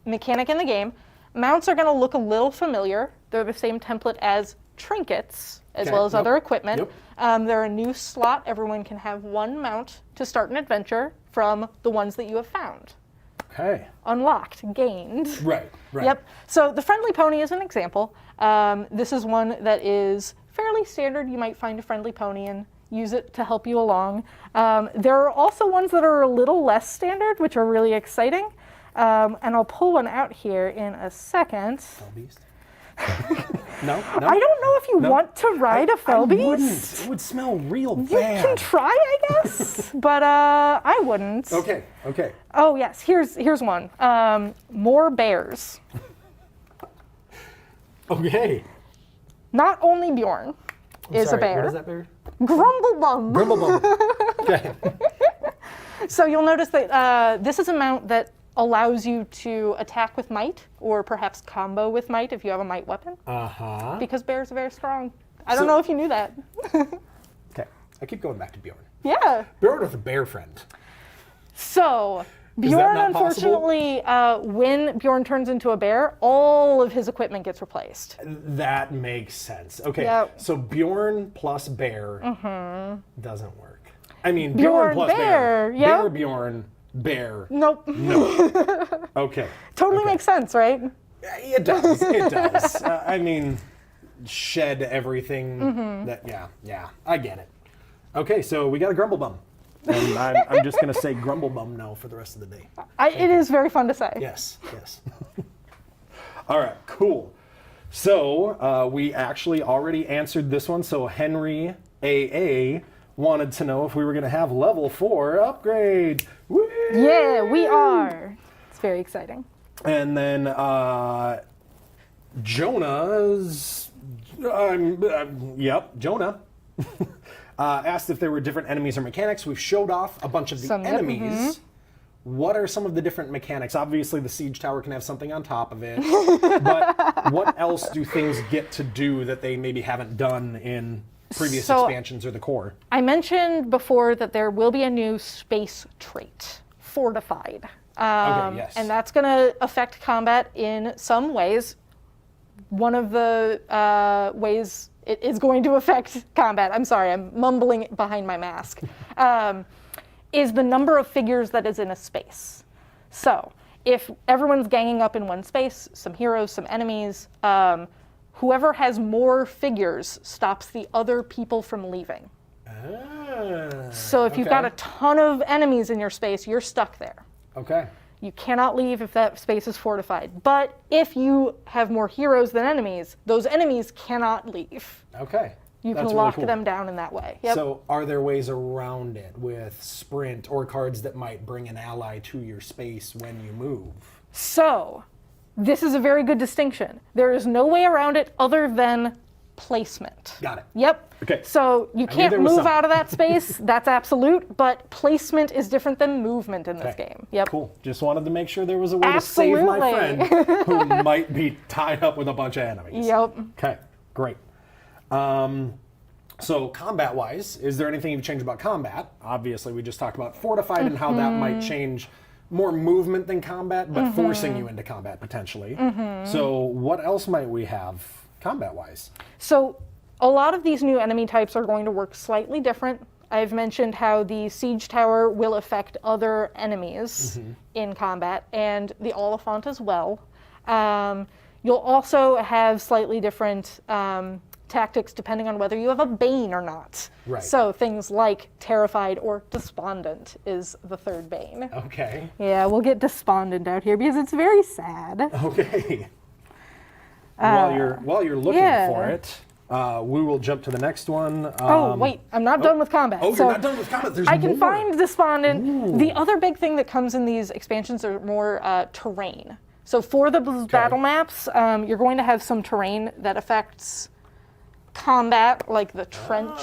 mechanic in the game. Mounts are going to look a little familiar. They're the same template as trinkets, as Okay, well as yep, other equipment. yep. They're a new slot. Everyone can have one mount to start an adventure from the ones that you have found. Okay. Unlocked, gained. Right, right. Yep. So the friendly pony is an example. This is one that is fairly standard. You might find a friendly pony and use it to help you along. There are also ones that are a little less standard, which are really exciting. And I'll pull one out here in a second. Fel Beast? No? I don't know if you want to ride a Fel Beast. I wouldn't. It would smell real You bad. can try, I guess, but I wouldn't. Okay, okay. Oh yes, here's one. More bears. Okay. Not only Bjorn is Sorry, a bear. What is that bear? Grumblebum. Grimblebum. Okay. So you'll notice that this is a mount that allows you to attack with might, or perhaps combo with might if you have a might weapon, Uh-huh. because bears are very strong. I don't So- know if you knew that. Okay. I keep going back to Bjorn. Yeah. Bjorn with a bear friend. So that Bjorn, not possible? unfortunately, when Bjorn turns into a bear, all of his equipment gets replaced. That makes sense. Okay. Yep. So Bjorn plus bear doesn't work. I mean, Bjorn, Bjorn plus bear, bear. yep. Bear, Bjorn, bear. Nope. No. Okay. Totally makes sense, right? It does. It does. I mean, shed everything. That. Yeah. I get it. Okay, so we got a Grumblebum. And I'm just going to say Grumblebum now for the rest of the day. It is very fun to say. Yes. All right, cool. So we actually already answered this one. So Henry AA wanted to know if we were going to have level 4 upgrade. Woo! Yeah, we are. It's very exciting. And then Jonah's, Jonah. Asked if there were different enemies or mechanics. We've showed off a bunch of the Some, yep, enemies. What are some of the different mechanics? Obviously, the siege tower can have something on top of it. But what else do things get to do that they maybe haven't done in previous expansions or the core? I mentioned before that there will be a new space trait, Fortified. Yes. And that's going to affect combat in some ways. One of the ways it is going to affect combat, I'm sorry, I'm mumbling behind my mask, is the number of figures that is in a space. So if everyone's ganging up in one space, some heroes, some enemies, whoever has more figures stops the other people from leaving. So if you've got a ton of enemies in your space, you're stuck there. Okay. You cannot leave if that space is fortified. But if you have more heroes than enemies, those enemies cannot leave. Okay. You That's can really lock cool. them down in that way. Yep. So are there ways around it with sprint or cards that might bring an ally to your space when you move? So this is a very good distinction. There is no way around it other than placement. Got it. Yep. Okay. So you can't there was move some. out of that space. That's absolute. But placement is different than movement in this game. Yep. Cool. Just wanted to make sure there was a way to save my friend who might be tied up with a bunch of enemies. Yep. Okay. Great. So combat-wise, is there anything you've changed about combat? Obviously, we just talked about fortified and how that might change more movement than combat, but forcing you into combat potentially. So what else might we have combat-wise? So a lot of these new enemy types are going to work slightly different. I've mentioned how the siege tower will affect other enemies in combat, and the Oliphant as well. You'll also have slightly different tactics depending on whether you have a Bane or not. Right. So things like Terrified or Despondent is the third Bane. Okay. Yeah, we'll get Despondent out here because it's very sad. Okay. While you're looking for it, we will jump to the next one. Oh, wait, I'm not done with combat. Oh, So you're not done with combat. There's I can more. find Despondent. The other big thing that comes in these expansions are more terrain. So for the battle maps, you're going to have some terrain that affects combat, like the trench.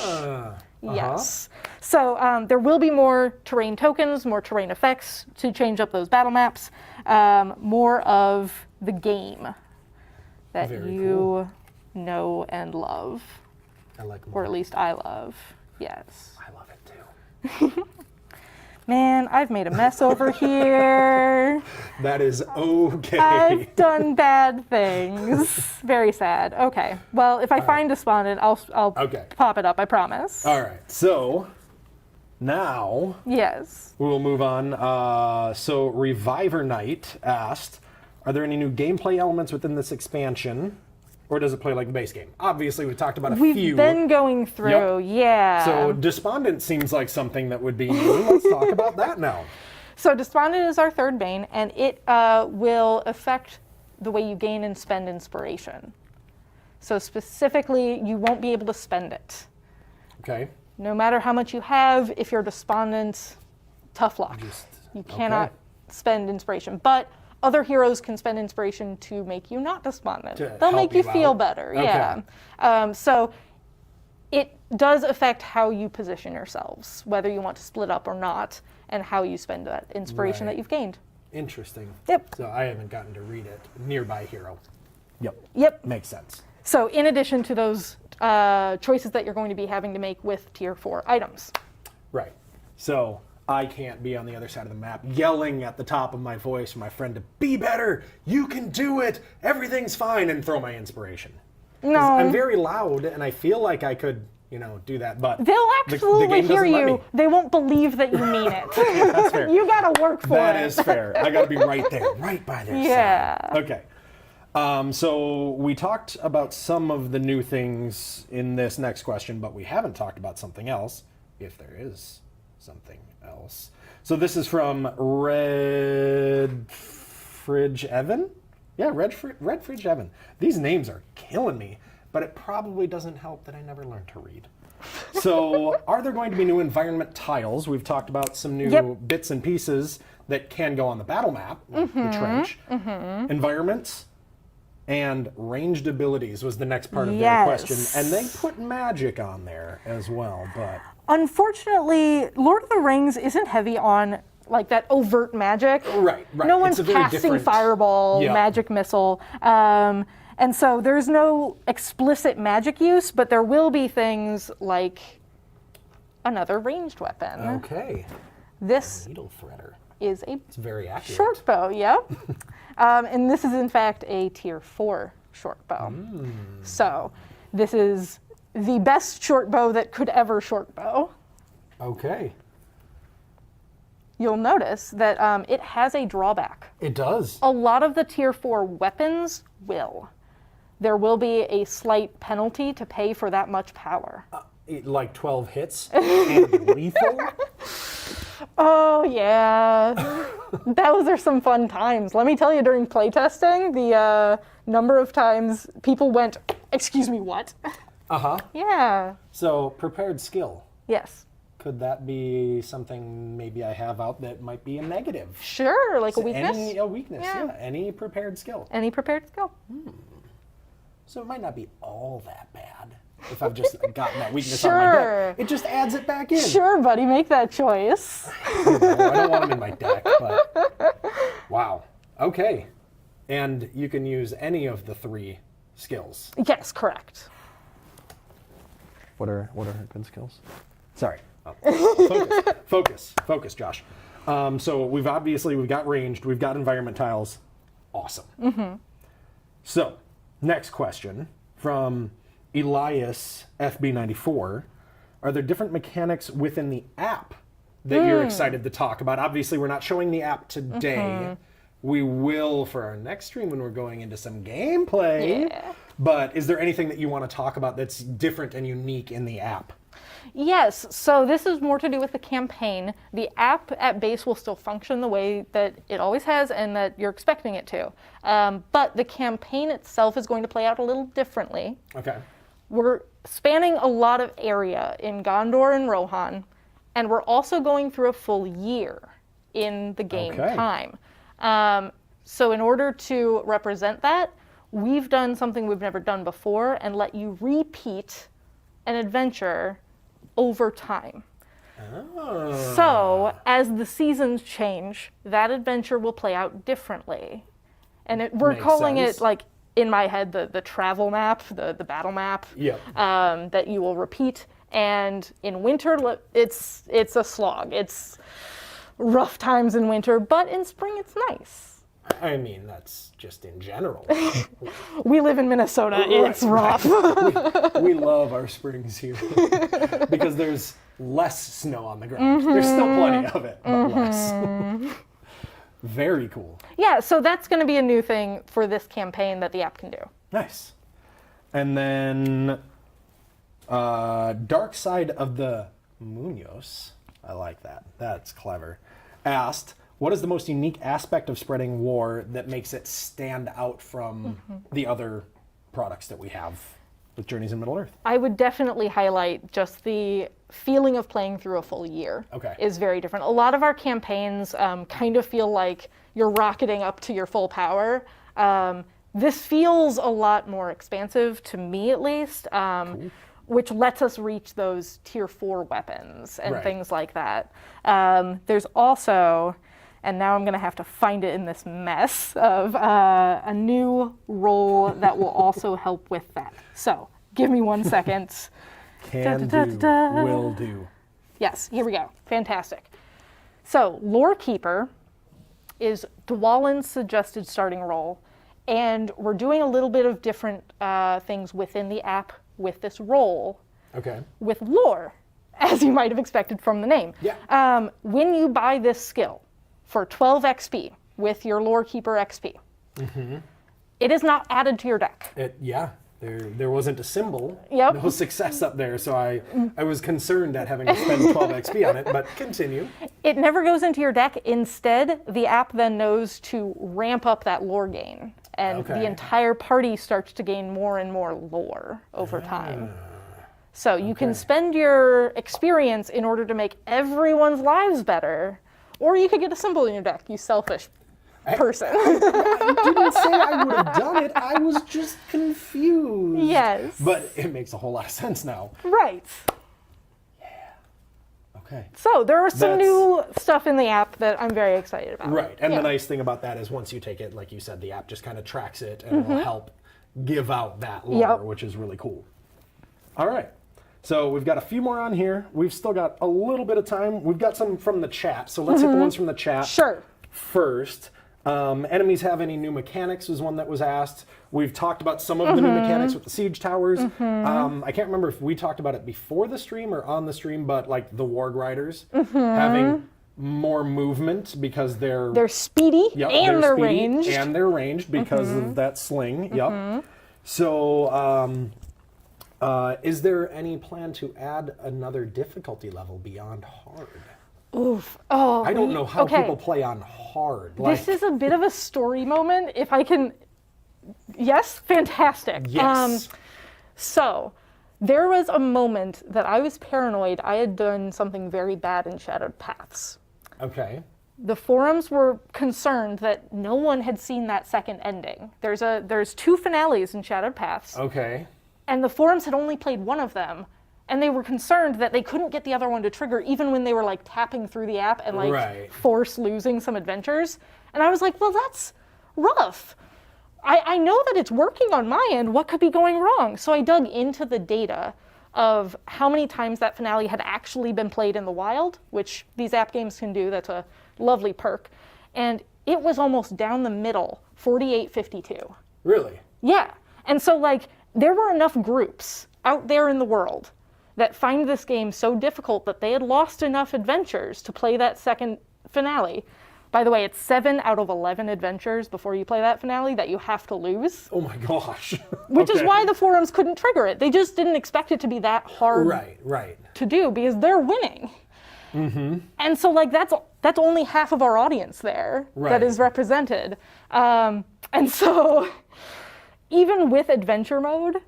Yes. So there will be more terrain tokens, more terrain effects to change up those battle maps, more of the game that Very you know and love, I like or at least I love. Yes. I love it too. Man, I've made a mess over here. That is okay. I've done bad things. Very sad. Okay. Well, if I find Despondent, I'll pop it up, I promise. All right. So now Yes. we will move on. So Reviver Knight asked, are there any new gameplay elements within this expansion? Or does it play like the base game? Obviously, we talked about a few. We've been going through, yeah. So Despondent seems like something that would be new. Let's talk about that now. So Despondent is our third Bane, and it will affect the way you gain and spend inspiration. So specifically, you won't be able to spend it. Okay. No matter how much you have, if you're Despondent, tough luck. You cannot spend inspiration. But other heroes can spend inspiration to make you not despondent. They'll make you feel better. Okay. Yeah. So it does affect how you position yourselves, whether you want to split up or not, and how you spend that inspiration that you've gained. Interesting. Yep. So I haven't gotten to read it. Nearby hero. Yep. Makes sense. So in addition to those choices that you're going to be having to make with tier 4 items. Right. So I can't be on the other side of the map yelling at the top of my voice for my friend to be better, you can do it, everything's fine, and throw my inspiration. No. I'm very loud, and I feel like I could, do that, but They'll absolutely hear doesn't let you. me. They won't believe that you mean it. That's fair. You gotta work for it. That is fair. I gotta be right there, right by their Yeah. side. Okay. So we talked about some of the new things in this next question, but we haven't talked about something else, if there is something else. So this is from Red Fridge Evan? Yeah, Red Fridge Evan. These names are killing me, but it probably doesn't help that I never learned to read. So are there going to be new environment tiles? We've talked about some new bits and pieces that can go on the battle map, like the trench. Environments and ranged abilities was the next part of their question. And they put magic on there as well, but unfortunately, Lord of the Rings isn't heavy on like that overt magic. Right. No one's casting fireball, magic missile. And so there's no explicit magic use, but there will be things like another ranged weapon. Okay. This Needle threader. is a It's very accurate. short bow, yep. And this is in fact a tier 4 short bow. So this is the best short bow that could ever short bow. Okay. You'll notice that it has a drawback. It does. A lot of the tier 4 weapons will. There will be a slight penalty to pay for that much power. Like 12 hits and lethal? Oh, yeah. Those are some fun times. Let me tell you, during playtesting, the number of times people went, excuse me, what? Uh-huh. Yeah. So, prepared skill. Yes. Could that be something maybe I have out that might be a negative? Sure, like a weakness. A weakness, Yeah. yeah. Any prepared skill. Any prepared skill. So it might not be all that bad if I've just gotten that weakness on my Sure. deck. It just adds it back in. Sure, buddy, make that choice. I don't want them in my deck, but wow. Okay. And you can use any of the 3 skills. Yes, correct. What are her good skills? Sorry. Oh. Focus, Josh. So we've got ranged, we've got environment tiles. Awesome. So, next question from Elias FB94. Are there different mechanics within the app that you're excited to talk about? Obviously, we're not showing the app today. We will for our next stream when we're going into some gameplay. Yeah. But is there anything that you want to talk about that's different and unique in the app? Yes, so this is more to do with the campaign. The app at base will still function the way that it always has and that you're expecting it to. But the campaign itself is going to play out a little differently. Okay. We're spanning a lot of area in Gondor and Rohan, and we're also going through a full year in the game time. So in order to represent that, we've done something we've never done before and let you repeat an adventure over time. Oh. So as the seasons change, that adventure will play out differently. And we're Makes calling sense. it, like, in my head, the travel map, the battle map, Yep. that you will repeat. And in winter, it's a slog. It's rough times in winter, but in spring it's nice. I mean, that's just in general. We live in Minnesota. It's rough. We love our springs here because there's less snow on the ground. There's still plenty of it, but less. Very cool. Yeah, so that's going to be a new thing for this campaign that the app can do. Nice. And then Dark Side of the Munoz, I like that. That's clever. Asked, what is the most unique aspect of spreading war that makes it stand out from the other products that we have with Journeys in Middle-earth? I would definitely highlight just the feeling of playing through a full year. Okay. Is very different. A lot of our campaigns kind of feel like you're rocketing up to your full power. This feels a lot more expansive, to me at least, which lets us reach those tier 4 weapons and things like that. There's also, and now I'm going to have to find it in this mess of a new role that will also help with that. So give me 1 second. Can do, will do. Yes, here we go. Fantastic. So Lore Keeper is Dwalin's suggested starting role, and we're doing a little bit of different things within the app with this role. Okay. With lore, as you might have expected from the name. Yeah. When you buy this skill for 12 XP with your Lore Keeper XP, it is not added to your deck. There wasn't a symbol. Yep. No success up there, so I was concerned at having to spend 12 XP on it, but continue. It never goes into your deck. Instead, the app then knows to ramp up that lore gain, and the entire party starts to gain more and more lore over time. So you can spend your experience in order to make everyone's lives better, or you could get a symbol in your deck, you selfish person. I didn't say I would have done it. I was just confused. Yes. But it makes a whole lot of sense now. Right. Okay. So there are some new stuff in the app that I'm very excited about. Right. And the nice thing about that is once you take it, like you said, the app just kind of tracks it and it'll help give out that lore, which is really cool. All right. So we've got a few more on here. We've still got a little bit of time. We've got some from the chat. So let's hit the ones from the chat Sure. first. Enemies have any new mechanics was one that was asked. We've talked about some of the new mechanics with the siege towers. I can't remember if we talked about it before the stream or on the stream, but like the Warg Riders having more movement because they're speedy and they're speedy ranged. and they're ranged because of that sling. Yep. So, is there any plan to add another difficulty level beyond hard? Oof. Oh, I don't know how people play on hard. This is a bit of a story moment. If I can, yes, fantastic. Yes. So, there was a moment that I was paranoid I had done something very bad in Shadowed Paths. Okay. The forums were concerned that no one had seen that second ending. There's 2 finales in Shadowed Paths. Okay. And the forums had only played one of them. And they were concerned that they couldn't get the other one to trigger even when they were like tapping through the app and like force losing some adventures. And I was like, well, that's rough. I know that it's working on my end. What could be going wrong? So I dug into the data of how many times that finale had actually been played in the wild, which these app games can do. That's a lovely perk. And it was almost down the middle, 48-52. Really? Yeah. And so like there were enough groups out there in the world that find this game so difficult that they had lost enough adventures to play that second finale. By the way, it's 7 out of 11 adventures before you play that finale that you have to lose. Oh my gosh. Which is why the forums couldn't trigger it. They just didn't expect it to be that hard to do because they're winning. And so like that's only half of our audience there that is represented. And so even with adventure mode,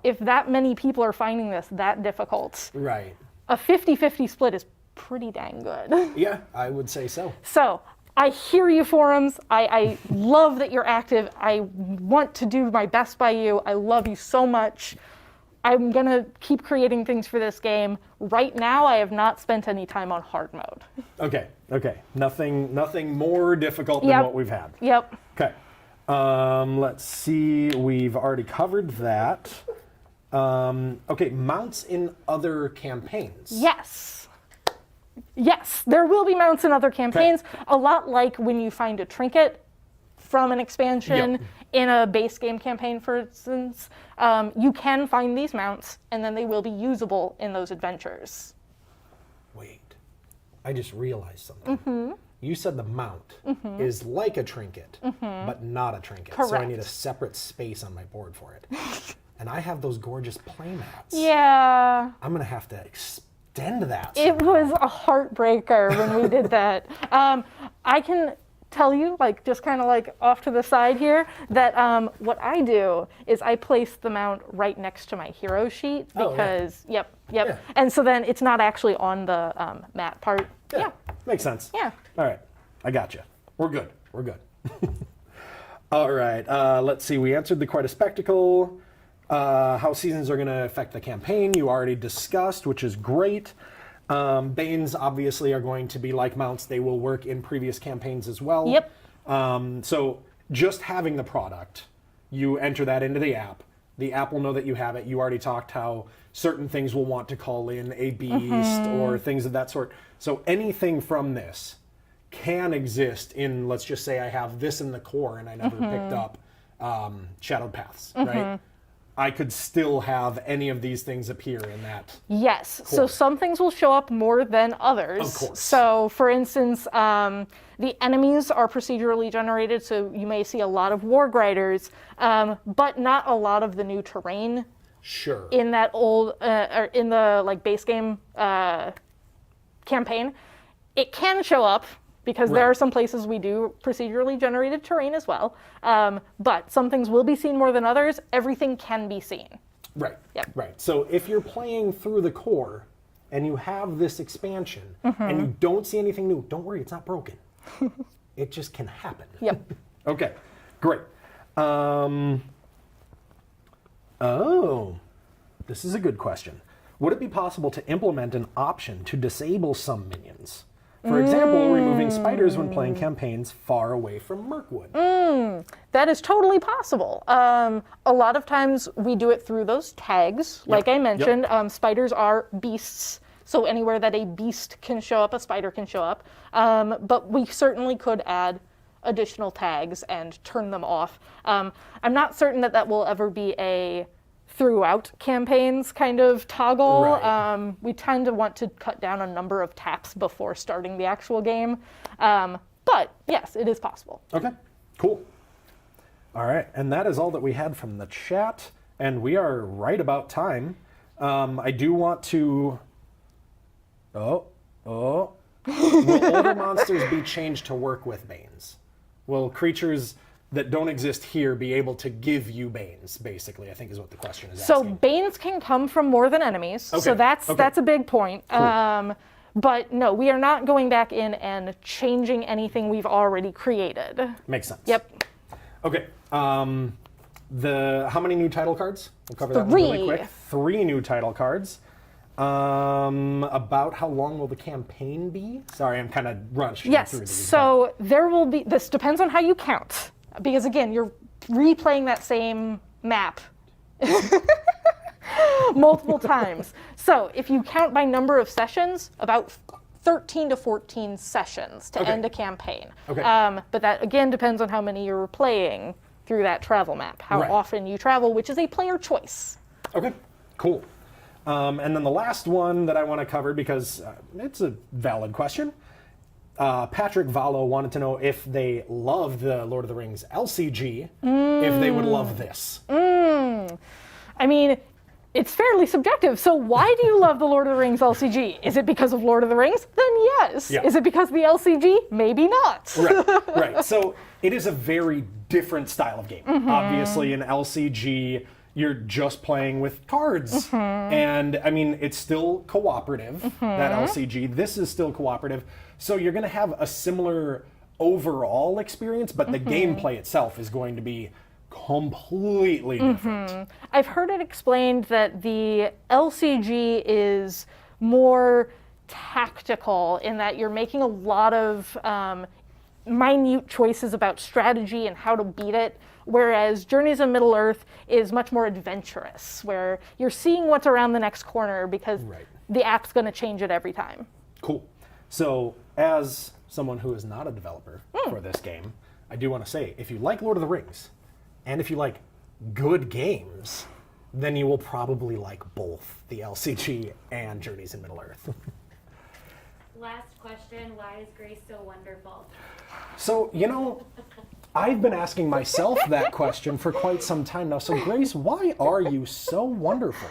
if that many people are finding this that difficult, a 50-50 split is pretty dang good. Yeah, I would say so. So I hear you, forums. I love that you're active. I want to do my best by you. I love you so much. I'm going to keep creating things for this game. Right now, I have not spent any time on hard mode. Okay. Nothing more difficult than what we've had. Okay. Let's see. We've already covered that. Okay, mounts in other campaigns. Yes, there will be mounts in other campaigns. A lot like when you find a trinket from an expansion in a base game campaign, for instance. You can find these mounts, and then they will be usable in those adventures. Wait, I just realized something. You said the mount is like a trinket, but not a trinket. Correct. So I need a separate space on my board for it. And I have those gorgeous playmats. Yeah. I'm going to have to extend that. It was a heartbreaker when we did that. I can tell you, like, just kind of like off to the side here, that what I do is I place the mount right next to my hero sheet because, yep. And so then it's not actually on the mat part. Yeah. Makes sense. Yeah. All right. I got you. We're good. All right. Let's see. We answered the Quite a Spectacle. How seasons are going to affect the campaign, you already discussed, which is great. Banes obviously are going to be like mounts. They will work in previous campaigns as well. So just having the product, you enter that into the app. The app will know that you have it. You already talked how certain things will want to call in a beast or things of that sort. So anything from this can exist in, let's just say I have this in the core and I never picked up Shadowed Paths, right? I could still have any of these things appear in that. Yes. Course. So some things will show up more than others. Of course. So, for instance, the enemies are procedurally generated, so you may see a lot of Warg Riders, but not a lot of the new terrain. Sure. In that old, or in the like base game campaign, it can show up. Because there are some places we do procedurally generated terrain as well. But some things will be seen more than others. Everything can be seen. Right. So if you're playing through the core and you have this expansion and you don't see anything new, don't worry, it's not broken. It just can happen. Okay, great. This is a good question. Would it be possible to implement an option to disable some minions? For example, removing spiders when playing campaigns far away from Merkwood. That is totally possible. A lot of times we do it through those tags. Like I mentioned, spiders are beasts. So anywhere that a beast can show up, a spider can show up. But we certainly could add additional tags and turn them off. I'm not certain that that will ever be a throughout campaigns kind of toggle. Right. We tend to want to cut down a number of taps before starting the actual game. But yes, it is possible. Okay, cool. All right, and that is all that we had from the chat, and we are right about time. I do want to... Will older monsters be changed to work with Banes? Will creatures that don't exist here be able to give you Banes, basically, I think is what the question is So asking. Banes can come from more than enemies, so that's a big point. Cool. But no, we are not going back in and changing anything we've already created. Makes sense. Yep. Okay. How many new title cards? We'll cover that one really quick. 3 new title cards. About how long will the campaign be? Sorry, I'm kind of rushing through these. So there will be, this depends on how you count. Because again, you're replaying that same map multiple times. So if you count by number of sessions, about 13 to 14 sessions to end a campaign. Okay. But that again depends on how many you're playing through that travel map, how often you travel, which is a player choice. Okay, cool. And then the last one that I want to cover, because it's a valid question. Patrick Vallo wanted to know if they loved the Lord of the Rings LCG, if they would love this. I mean, it's fairly subjective. So why do you love the Lord of the Rings LCG? Is it because of Lord of the Rings? Then yes. Yeah. Is it because of the LCG? Maybe not. Right. So it is a very different style of game. Obviously, in LCG, you're just playing with cards. And I mean, it's still cooperative, that LCG. This is still cooperative. So you're going to have a similar overall experience, but the gameplay itself is going to be completely different. I've heard it explained that the LCG is more tactical in that you're making a lot of minute choices about strategy and how to beat it, whereas Journeys of Middle-earth is much more adventurous, where you're seeing what's around the next corner because the app's going to change it every time. Cool. So, as someone who is not a developer for this game, I do want to say, if you like Lord of the Rings, and if you like good games, then you will probably like both the LCG and Journeys in Middle-earth. Last question, why is Grace so wonderful? So, you know, I've been asking myself that question for quite some time now. So, Grace, why are you so wonderful?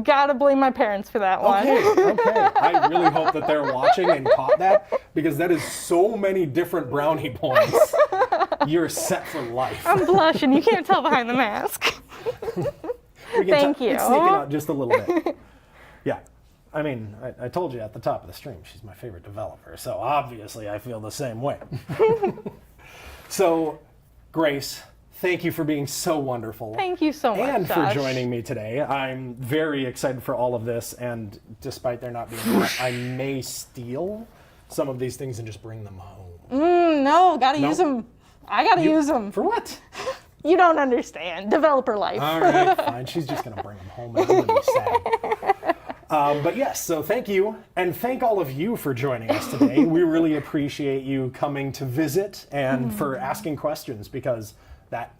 Gotta blame my parents for that one. Okay. I really hope that they're watching and caught that, because that is so many different brownie points. You're set for life. I'm blushing. You can't tell behind the mask. Thank you. It's sneaking out just a little bit. Yeah. I mean, I told you at the top of the stream, she's my favorite developer, so obviously I feel the same way. So, Grace, thank you for being so wonderful. Thank you so much, and Josh. for joining me today. I'm very excited for all of this, and despite there not being I may steal some of these things and just bring them home. No, gotta use them. I gotta use them. For what? You don't understand. Developer life. All right, fine. She's just going to bring them home and I'm going to be sad. But yes, so thank you, and thank all of you for joining us today. We really appreciate you coming to visit and for asking questions, because that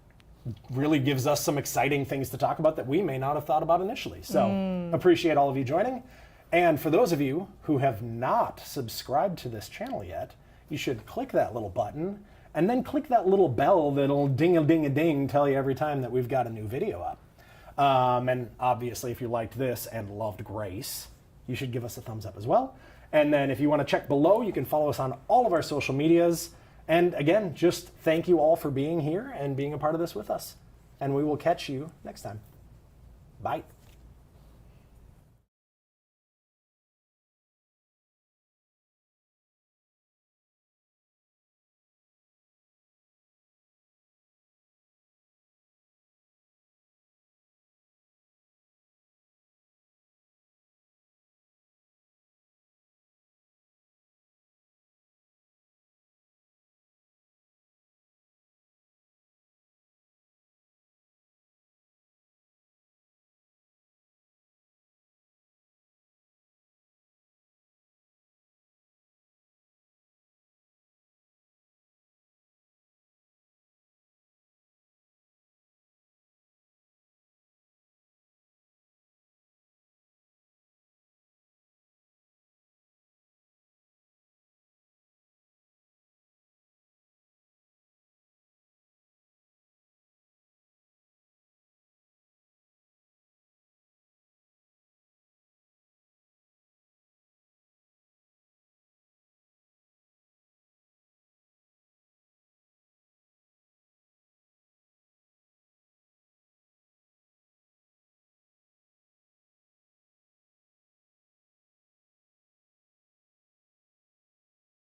really gives us some exciting things to talk about that we may not have thought about initially. So appreciate all of you joining. And for those of you who have not subscribed to this channel yet, you should click that little button and then click that little bell that'll ding-a-ding-a-ding tell you every time that we've got a new video up. And obviously, if you liked this and loved Grace, you should give us a thumbs up as well. And then if you want to check below, you can follow us on all of our social medias. And again, just thank you all for being here and being a part of this with us. And we will catch you next time. Bye.